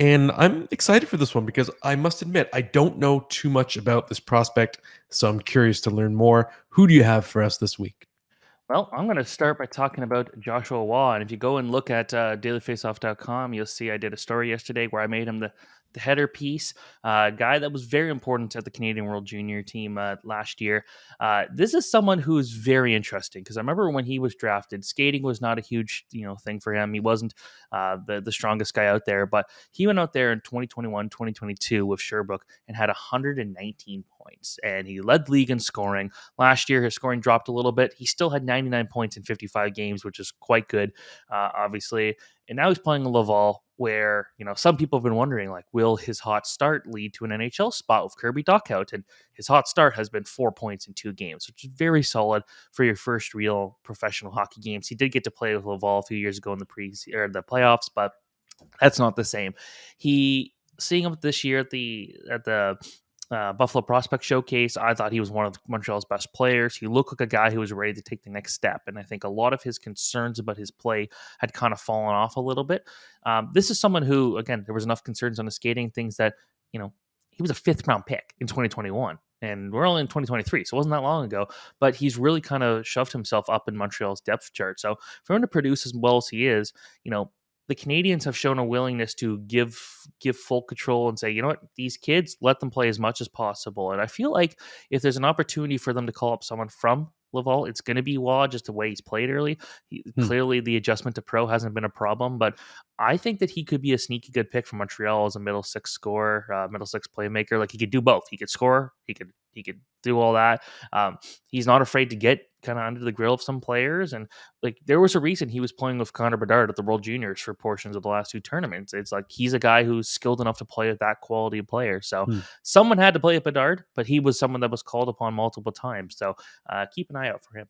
And I'm excited for this one because I must admit, I don't know too much about this prospect, so I'm curious to learn more. Who do you have for us this week? Well, I'm going to start by talking about Joshua Waugh. And if you go and look at dailyfaceoff.com, you'll see I did a story yesterday where I made him the header piece, guy that was very important at the Canadian World Junior team last year. This is someone who is very interesting because I remember when he was drafted, skating was not a huge thing for him. He wasn't the strongest guy out there, but he went out there in 2021, 2022 with Sherbrooke and had 119 points, and he led the league in scoring. Last year, his scoring dropped a little bit. He still had 99 points in 55 games, which is quite good, obviously. And now he's playing in Laval, where some people have been wondering, like, will his hot start lead to an NHL spot with Kirby Dock out? And his hot start has been 4 points in 2 games, which is very solid for your first real professional hockey games. He did get to play with Laval a few years ago in the playoffs, but that's not the same. He seeing him this year at the Buffalo Prospect Showcase, I thought he was one of Montreal's best players. He looked like a guy who was ready to take the next step, and I think a lot of his concerns about his play had kind of fallen off a little bit. This is someone who, again, there was enough concerns on the skating things that he was a fifth round pick in 2021. And we're only in 2023, so it wasn't that long ago. But he's really kind of shoved himself up in Montreal's depth chart. So for him to produce as well as he is, the Canadians have shown a willingness to give full control and say, you know what, these kids, let them play as much as possible. And I feel like if there's an opportunity for them to call up someone from Laval, it's going to be Waugh, just the way he's played early. Hmm. Clearly, the adjustment to pro hasn't been a problem, but I think that he could be a sneaky good pick for Montreal as a middle six scorer, middle six playmaker. Like he could do both. He could score. He could do all that. He's not afraid to get kind of under the grill of some players, and like there was a reason he was playing with Connor Bedard at the World Juniors for portions of the last two tournaments. It's like he's a guy who's skilled enough to play with that quality of player. So Hmm. someone had to play with Bedard, but he was someone that was called upon multiple times. So keep an eye out for him.